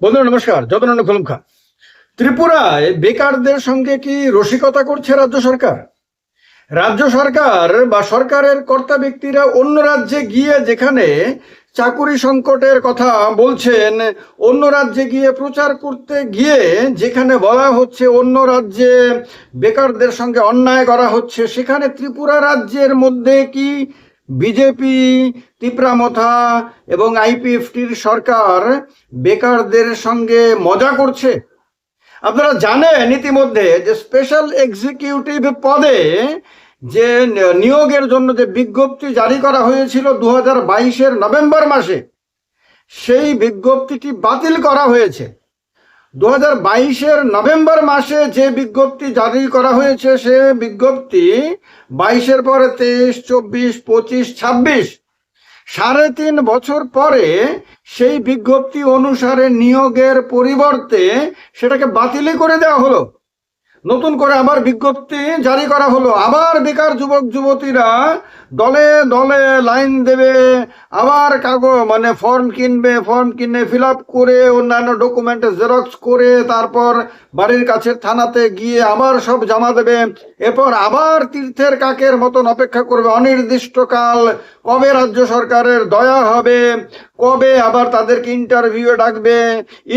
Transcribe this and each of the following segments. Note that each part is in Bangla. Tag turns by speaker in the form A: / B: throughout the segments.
A: বন্ধুরা নমস্কার, যতনন্দ খুলুম খান। ত্রিপুরায় বেকারদের সঙ্গে কি রসিকতা করছে রাজ্য সরকার? রাজ্য সরকার বা সরকারের কর্তা ব্যক্তিরা অন্য রাজ্যে গিয়ে যেখানে চাকুরি সংকটের কথা বলছেন, অন্য রাজ্যে গিয়ে প্রচার করতে গিয়ে যেখানে বলা হচ্ছে অন্য রাজ্যে বেকারদের সঙ্গে অন্যায় করা হচ্ছে, সেখানে ত্রিপুরা রাজ্যের মধ্যে কি বিজেপি, তিপ্রামথা এবং আইপিএফটির সরকার বেকারদের সঙ্গে মজা করছে? আপনারা জানেন ইতিমধ্যে যে স্পেশাল এক্সিকিউটিভ পদে যে নিয়োগের জন্য যে বিজ্ঞপ্তি জারি করা হয়েছিল 2022-এর নভেম্বর মাসে, সেই বিজ্ঞপ্তিটি বাতিল করা হয়েছে। 2022-এর নভেম্বর মাসে যে বিজ্ঞপ্তি জারি করা হয়েছে, সে বিজ্ঞপ্তি 22-এর পরে 23, 24, 25, 26 3.5 বছর পরে সেই বিজ্ঞপ্তি অনুসারে নিয়োগের পরিবর্তে সেটাকে বাতিলই করে দেওয়া হলো। নতুন করে আবার বিজ্ঞপ্তি জারি করা হলো। আবার বেকার যুবক যুবতীরা দলে দলে লাইন দেবে, আবার ফর্ম কিনবে, ফর্ম কিনে ফিল আপ করে অন্যান্য ডকুমেন্ট জেরক্স করে তারপর বাড়ির কাছের থানাতে গিয়ে আবার সব জমা দেবে। এরপর আবার তীর্থের কাকের মতন অপেক্ষা করবে অনির্দিষ্টকাল, কবে রাজ্য সরকারের দয়া হবে, কবে আবার তাদেরকে ইন্টারভিউ ডাকবে।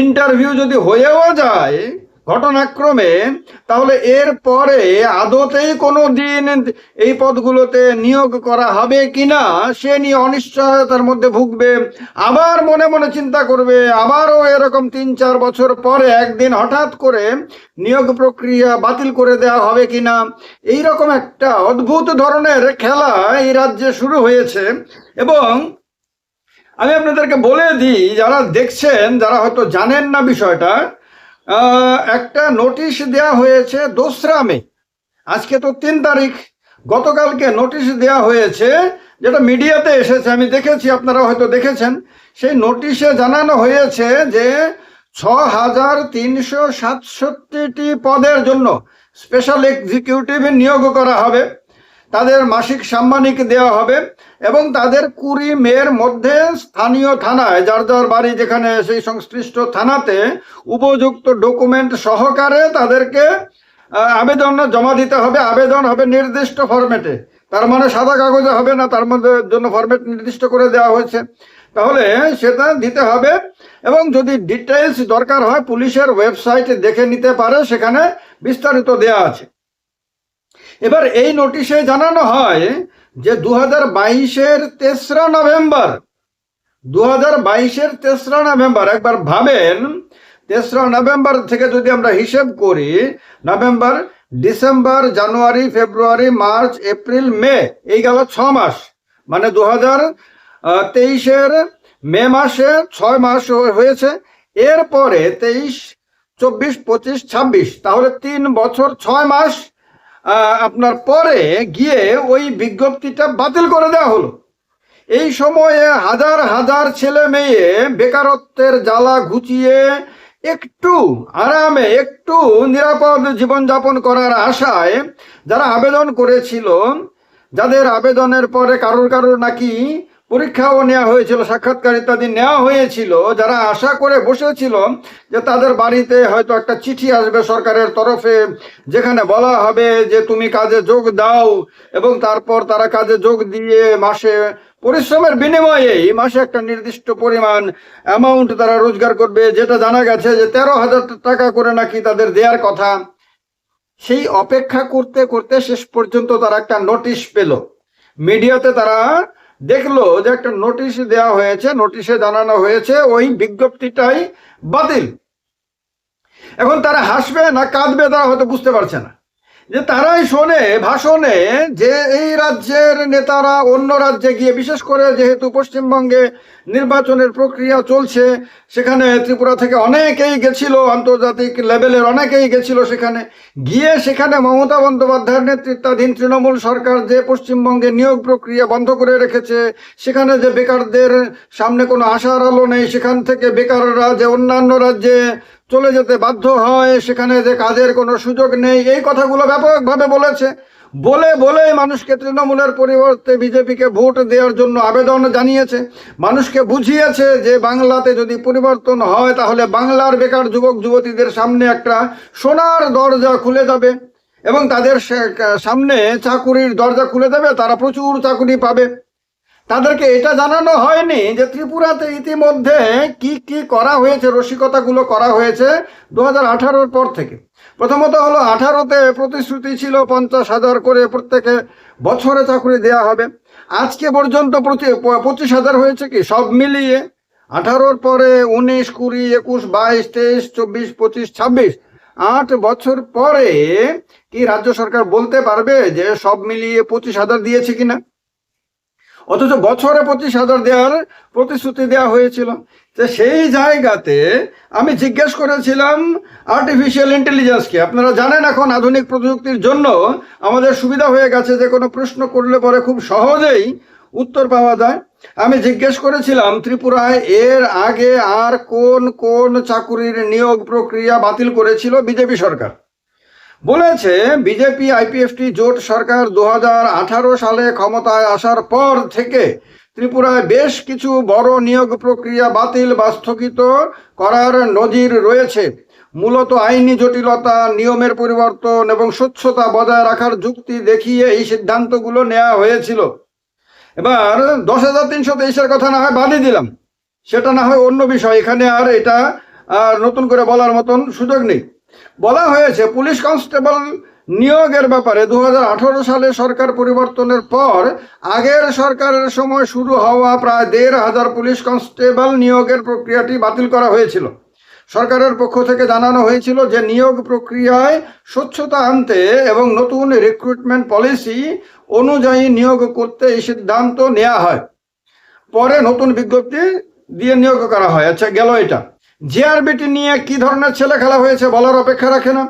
A: ইন্টারভিউ যদি হয়েও যায় ঘটনাক্রমে, তাহলে এর পরে আদতেই কোনো দিন এই পদগুলোতে নিয়োগ করা হবে কিনা সে নিয়ে অনিশ্চয়তার মধ্যে ভুগবে। আবার মনে মনে চিন্তা করবে, আবারও এরকম 3-4 বছর পরে একদিন হঠাৎ করে নিয়োগ প্রক্রিয়া বাতিল করে দেওয়া হবে কিনা। এইরকম একটা অদ্ভুত ধরনের খেলা এই রাজ্যে শুরু হয়েছে। এবং আমি আপনাদেরকে বলে দিই, যারা দেখছেন, যারা হয়তো জানেন না বিষয়টা, একটা নোটিশ দেয়া হয়েছে 2রা মে। আজকে তো 3 তারিখ। গতকালকে নোটিশ দেয়া হয়েছে, যেটা মিডিয়াতে এসেছে, আমি দেখেছি, আপনারা হয়তো দেখেছেন। সেই নোটিশে জানানো হয়েছে যে 6,367টি পদের জন্য স্পেশাল এক্সিকিউটিভ নিয়োগ করা হবে। তাদের মাসিক সাম্মানিক দেওয়া হবে এবং তাদের 20 মের মধ্যে স্থানীয় থানায়, যার যার বাড়ি যেখানে, সেই সংশ্লিষ্ট থানাতে উপযুক্ত ডকুমেন্ট সহকারে তাদেরকে আবেদন জমা দিতে হবে। আবেদন হবে নির্দিষ্ট ফরম্যাটে, তার মানে সাদা কাগজে হবে না, তার মধ্যে জন্য ফরম্যাট নির্দিষ্ট করে দেওয়া হয়েছে। তাহলে সেটা দিতে হবে এবং যদি ডিটেলস দরকার হয় পুলিশের ওয়েবসাইটে দেখে নিতে পারে, সেখানে বিস্তারিত দেওয়া আছে। এবার এই নোটিশে জানানো হয় যে 2022-এর 3রা নভেম্বর, 2022-এর 3রা নভেম্বর, একবার ভাবেন, 3রা নভেম্বর থেকে যদি আমরা হিসেব করি, নভেম্বর, ডিসেম্বর, জানুয়ারি, ফেব্রুয়ারি, মার্চ, এপ্রিল, মে, এই গেল 6 মাস। মানে 2023-এর মে মাসে 6 মাস হয়েছে। এরপরে 23, 24, 25, 26, তাহলে 3 বছর 6 মাস আপনার পরে গিয়ে ওই বিজ্ঞপ্তিটা বাতিল করে দেওয়া হলো। এই সময়ে হাজার হাজার ছেলে মেয়ে বেকারত্বের জ্বালা ঘুচিয়ে একটু আরামে, একটু নিরাপদ জীবনযাপন করার আশায় যারা আবেদন করেছিল, যাদের আবেদনের পরে কারোর নাকি পরীক্ষাও নেওয়া হয়েছিল, সাক্ষাৎকার ইত্যাদি নেওয়া হয়েছিল, যারা আশা করে বসেছিল যে তাদের বাড়িতে হয়তো একটা চিঠি আসবে সরকারের তরফে, যেখানে বলা হবে যে তুমি কাজে যোগ দাও, এবং তারপর তারা কাজে যোগ দিয়ে মাসে পরিশ্রমের বিনিময়ে এই মাসে একটা নির্দিষ্ট পরিমাণ অ্যামাউন্ট তারা রোজগার করবে, যেটা জানা গেছে যে 13,000 টাকা করে নাকি তাদের দেওয়ার কথা। সেই অপেক্ষা করতে করতে শেষ পর্যন্ত তারা একটা নোটিশ পেল। মিডিয়াতে তারা দেখলো যে একটা নোটিশ দেওয়া হয়েছে, নোটিশে জানানো হয়েছে ওই বিজ্ঞপ্তিটাই বাতিল। এখন তারা হাসবে না কাঁদবে তারা হয়তো বুঝতে পারছে না। যে তারাই শোনে ভাষণে যে এই রাজ্যের নেতারা অন্য রাজ্যে গিয়ে, বিশেষ করে যেহেতু পশ্চিমবঙ্গে নির্বাচনের প্রক্রিয়া চলছে, সেখানে ত্রিপুরা থেকে অনেকেই গেছিল, আন্তর্জাতিক লেভেলের অনেকেই গেছিল, সেখানে গিয়ে সেখানে মমতা বন্দ্যোপাধ্যায়ের নেতৃত্বাধীন তৃণমূল সরকার যে পশ্চিমবঙ্গে নিয়োগ প্রক্রিয়া বন্ধ করে রেখেছে, সেখানে যে বেকারদের সামনে কোনো আশার আলো নেই, সেখান থেকে বেকাররা যে অন্যান্য রাজ্যে চলে যেতে বাধ্য হয়, সেখানে যে কাজের কোনো সুযোগ নেই, এই কথাগুলো ব্যাপকভাবে বলেছে। বলে বলে মানুষকে তৃণমূলের পরিবর্তে বিজেপিকে ভোট দেওয়ার জন্য আবেদন জানিয়েছে, মানুষকে বুঝিয়েছে যে বাংলাতে যদি পরিবর্তন হয় তাহলে বাংলার বেকার যুবক যুবতীদের সামনে একটা সোনার দরজা খুলে যাবে এবং তাদের সামনে চাকুরির দরজা খুলে যাবে, তারা প্রচুর চাকুরি পাবে। তাদেরকে এটা জানানো হয়নি যে ত্রিপুরাতে ইতিমধ্যে কি কি করা হয়েছে, রসিকতাগুলো করা হয়েছে 2018-র পর থেকে। প্রথমত হলো 18-তে প্রতিশ্রুতি ছিল 50,000 করে প্রত্যেকে বছরে চাকরি দেওয়া হবে। আজকে পর্যন্ত 25,000 হয়েছে কি সব মিলিয়ে? 18-র পরে 19, 20, 21, 22, 23, 24, 25, 26, 8 বছর পরে কি রাজ্য সরকার বলতে পারবে যে সব মিলিয়ে 25,000 দিয়েছে কিনা? অথচ বছরে 25,000 দেওয়ার প্রতিশ্রুতি দেওয়া হয়েছিল। তো সেই জায়গাতে আমি জিজ্ঞেস করেছিলাম আর্টিফিশিয়াল ইন্টেলিজেন্সকে। আপনারা জানেন এখন আধুনিক প্রযুক্তির জন্য আমাদের সুবিধা হয়ে গেছে, যে কোনো প্রশ্ন করলে পরে খুব সহজেই উত্তর পাওয়া যায়। আমি জিজ্ঞেস করেছিলাম ত্রিপুরায় এর আগে আর কোন কোন চাকুরির নিয়োগ প্রক্রিয়া বাতিল করেছিল বিজেপি সরকার। বলেছে বিজেপি আইপিএফটি জোট সরকার 2018 সালে ক্ষমতায় আসার পর থেকে ত্রিপুরায় বেশ কিছু বড় নিয়োগ প্রক্রিয়া বাতিল বা স্থগিত করার নজির রয়েছে। মূলত আইনি জটিলতা, নিয়মের পরিবর্তন এবং স্বচ্ছতা বজায় রাখার যুক্তি দেখিয়ে এই সিদ্ধান্তগুলো নেওয়া হয়েছিল। এবার 10,323-এর কথা না হয় বাদই দিলাম, সেটা না হয় অন্য বিষয়, এখানে আর এটা নতুন করে বলার মতন সুযোগ নেই। বলা হয়েছে পুলিশ কনস্টেবল নিয়োগের ব্যাপারে 2018 সালে সরকার পরিবর্তনের পর আগের সরকারের সময় শুরু হওয়া প্রায় 1,500 পুলিশ কনস্টেবল নিয়োগের প্রক্রিয়াটি বাতিল করা হয়েছিল। সরকারের পক্ষ থেকে জানানো হয়েছিল যে নিয়োগ প্রক্রিয়ায় স্বচ্ছতা আনতে এবং নতুন রিক্রুটমেন্ট পলিসি অনুযায়ী নিয়োগ করতে এই সিদ্ধান্ত নেওয়া হয়। পরে নতুন বিজ্ঞপ্তি দিয়ে নিয়োগ করা হয়। আচ্ছা, গেল এটা। জেআরবিটি নিয়ে কি ধরনের ছেলে খেলা হয়েছে বলার অপেক্ষা রাখে না।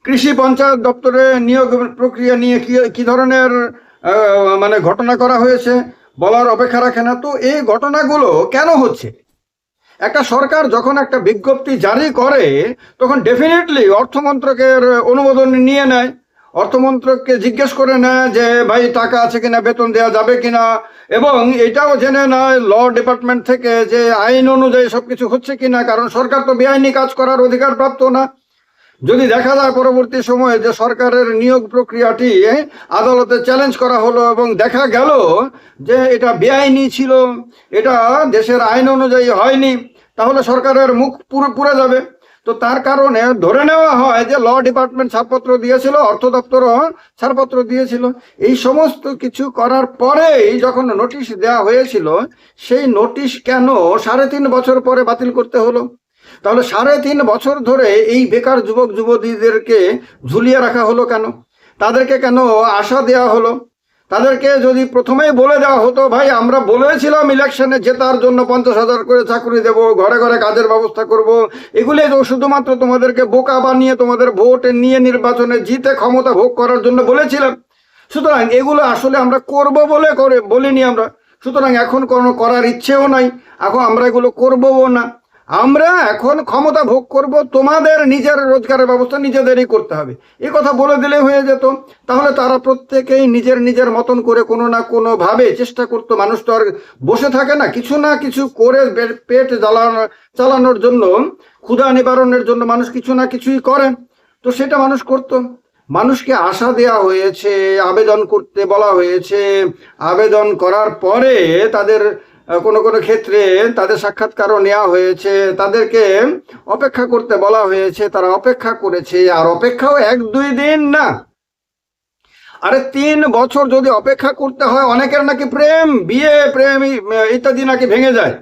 A: কৃষি পঞ্চায়েত দপ্তরে নিয়োগ প্রক্রিয়া নিয়ে কি ধরনের ঘটনা করা হয়েছে বলার অপেক্ষা রাখে না। তো এই ঘটনাগুলো কেন হচ্ছে? একটা সরকার যখন একটা বিজ্ঞপ্তি জারি করে তখন ডেফিনেটলি অর্থমন্ত্রকের অনুমোদন নিয়ে নেয়, অর্থমন্ত্রককে জিজ্ঞেস করে নেয় যে ভাই টাকা আছে কিনা, বেতন দেওয়া যাবে কিনা, এবং এটাও জেনে নেয় ল ডিপার্টমেন্ট থেকে যে আইন অনুযায়ী সবকিছু হচ্ছে কিনা, কারণ সরকার তো বেআইনি কাজ করার অধিকার প্রাপ্ত না। যদি দেখা যায় পরবর্তী সময়ে যে সরকারের নিয়োগ প্রক্রিয়াটি আদালতে চ্যালেঞ্জ করা হলো এবং দেখা গেল যে এটা বেআইনি ছিল, এটা দেশের আইন অনুযায়ী হয়নি, তাহলে সরকারের মুখ পুড়ে যাবে। তো তার কারণে ধরে নেওয়া হয় যে ল ডিপার্টমেন্ট ছাড়পত্র দিয়েছিল, অর্থ দপ্তরও ছাড়পত্র দিয়েছিল। এই সমস্ত কিছু করার পরেই যখন নোটিশ দেওয়া হয়েছিল, সেই নোটিশ কেন 3.5 বছর পরে বাতিল করতে হলো? তাহলে 3.5 বছর ধরে এই বেকার যুবক যুবতীদেরকে ঝুলিয়ে রাখা হলো কেন? তাদেরকে কেন আশা দেওয়া হলো? তাদেরকে যদি প্রথমেই বলে দেওয়া হতো ভাই আমরা বলেছিলাম ইলেকশনে জেতার জন্য 50,000 করে চাকরি দেব, ঘরে ঘরে কাজের ব্যবস্থা করব, এগুলি তো শুধুমাত্র তোমাদেরকে বোকা বানিয়ে তোমাদের ভোট নিয়ে নির্বাচনে জিতে ক্ষমতা ভোগ করার জন্য বলেছিলাম। সুতরাং এগুলো আসলে আমরা করব বলে বলিনি আমরা। সুতরাং এখন কোনো করার ইচ্ছেও নাই, এখন আমরা এগুলো করবও না। আমরা এখন ক্ষমতা ভোগ করব, তোমাদের নিজের রোজগারের ব্যবস্থা নিজেদেরই করতে হবে, এ কথা বলে দিলে হয়ে যেত। তাহলে তারা প্রত্যেকেই নিজের নিজের মতন করে কোনো না কোনোভাবে চেষ্টা করতো। মানুষ তো আর বসে থাকে না, কিছু না কিছু করে পেট চালানোর জন্য, ক্ষুধা নিবারণের জন্য মানুষ কিছু না কিছুই করে। তো সেটা মানুষ করতো। মানুষকে আশা দেওয়া হয়েছে, আবেদন করতে বলা হয়েছে, আবেদন করার পরে তাদের কোনো কোনো ক্ষেত্রে তাদের সাক্ষাৎকারও নেওয়া হয়েছে, তাদেরকে অপেক্ষা করতে বলা হয়েছে, তারা অপেক্ষা করেছে। আর অপেক্ষাও 1-2 দিন না, আরে 3 বছর যদি অপেক্ষা করতে হয়। অনেকের নাকি বিয়ে ইত্যাদি নাকি ভেঙে যায়,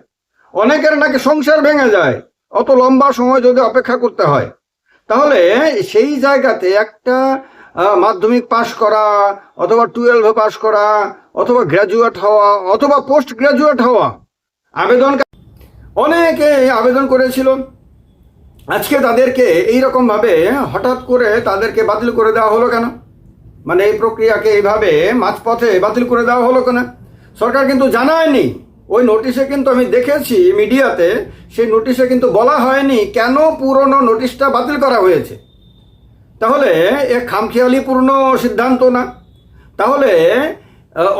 A: অনেকের নাকি সংসার ভেঙে যায় অত লম্বা সময় যদি অপেক্ষা করতে হয়। তাহলে সেই জায়গাতে একটা মাধ্যমিক পাশ করা অথবা 12 পাশ করা অথবা গ্র্যাজুয়েট হওয়া অথবা পোস্ট গ্র্যাজুয়েট হওয়া অনেকে আবেদন করেছিল। আজকে তাদেরকে এইরকমভাবে হঠাৎ করে তাদেরকে বাতিল করে দেওয়া হলো কেন? এই প্রক্রিয়াকে এইভাবে মাঝপথে বাতিল করে দেওয়া হলো কেন? সরকার কিন্তু জানায়নি। ওই নোটিশে কিন্তু আমি দেখেছি মিডিয়াতে, সেই নোটিশে কিন্তু বলা হয়নি কেন পুরনো নোটিশটা বাতিল করা হয়েছে। তাহলে এ খামখেয়ালিপূর্ণ সিদ্ধান্ত না? তাহলে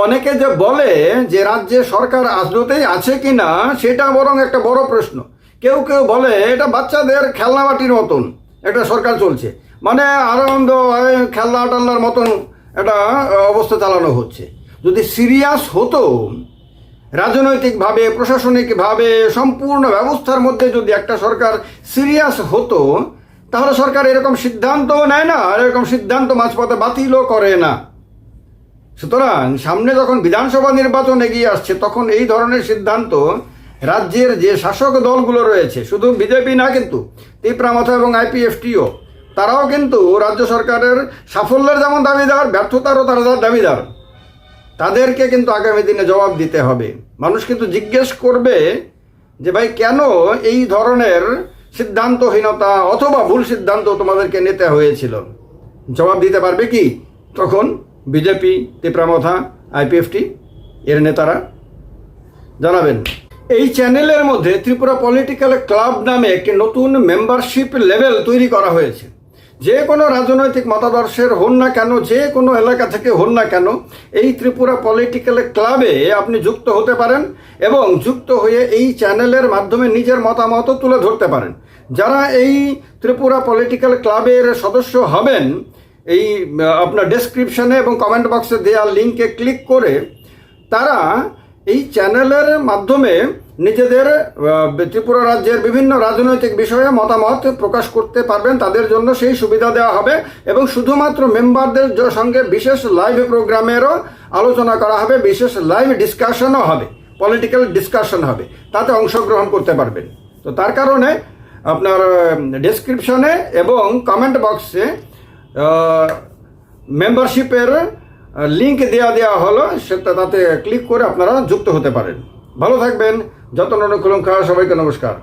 A: অনেকে যে বলে যে রাজ্যে সরকার আদতেই আছে কি না সেটা বরং একটা বড় প্রশ্ন। কেউ কেউ বলে এটা বাচ্চাদের খেলনাবাটির মতন একটা সরকার চলছে, মানে আনন্দ খেলনা টাল্লার মতন একটা অবস্থা চালানো হচ্ছে। যদি সিরিয়াস হতো, রাজনৈতিকভাবে প্রশাসনিকভাবে সম্পূর্ণ ব্যবস্থার মধ্যে যদি একটা সরকার সিরিয়াস হতো, তাহলে সরকার এরকম সিদ্ধান্তও নেয় না, আর এরকম সিদ্ধান্ত মাঝপথে বাতিলও করে না। সুতরাং সামনে যখন বিধানসভা নির্বাচন এগিয়ে আসছে, তখন এই ধরনের সিদ্ধান্ত রাজ্যের যে শাসক দলগুলো রয়েছে, শুধু বিজেপি না কিন্তু তীব্রামাথা এবং আইপিএফটিও, তারাও কিন্তু রাজ্য সরকারের সাফল্যের যেমন দাবিদার, ব্যর্থতারও তারা দাবিদার। তাদেরকে কিন্তু আগামী দিনে জবাব দিতে হবে। মানুষ কিন্তু জিজ্ঞেস করবে যে ভাই কেন এই ধরনের সিদ্ধান্তহীনতা অথবা ভুল সিদ্ধান্ত তোমাদেরকে নিতে হয়েছিল? জবাব দিতে পারবে কি তখন বিজেপি, তীব্রামাথা, আইপিএফটি এর নেতারা? জানাবেন। এই চ্যানেলের মধ্যে ত্রিপুরা পলিটিক্যাল ক্লাব নামে একটি নতুন মেম্বারশিপ লেভেল তৈরি করা হয়েছে। যে কোনো রাজনৈতিক মতাদর্শের হন না কেন, যে কোনো এলাকা থেকে হন না কেন, এই ত্রিপুরা পলিটিক্যাল ক্লাবে আপনি যুক্ত হতে পারেন এবং যুক্ত হয়ে এই চ্যানেলের মাধ্যমে নিজের মতামত তুলে ধরতে পারেন। যারা এই ত্রিপুরা পলিটিক্যাল ক্লাবের সদস্য হবেন, এই আপনার ডেসক্রিপশনে এবং কমেন্ট বক্সে দেওয়া লিঙ্কে ক্লিক করে তারা এই চ্যানেলের মাধ্যমে নিজেদের ত্রিপুরা রাজ্যের বিভিন্ন রাজনৈতিক বিষয়ে মতামত প্রকাশ করতে পারবেন। তাদের জন্য সেই সুবিধা দেওয়া হবে এবং শুধুমাত্র মেম্বারদের সঙ্গে বিশেষ লাইভ প্রোগ্রামেরও আলোচনা করা হবে, বিশেষ লাইভ ডিসকাশনও হবে, পলিটিক্যাল ডিসকাশন হবে, তাতে অংশগ্রহণ করতে পারবেন। তো তার কারণে আপনার ডেসক্রিপশনে এবং কমেন্ট বক্সে মেম্বারশিপের লিঙ্ক দেওয়া হলো, সেটা তাতে ক্লিক করে আপনারা যুক্ত হতে পারেন। ভালো থাকবেন, যত্ন অনুকূলম খাওয়া, সবাইকে নমস্কার।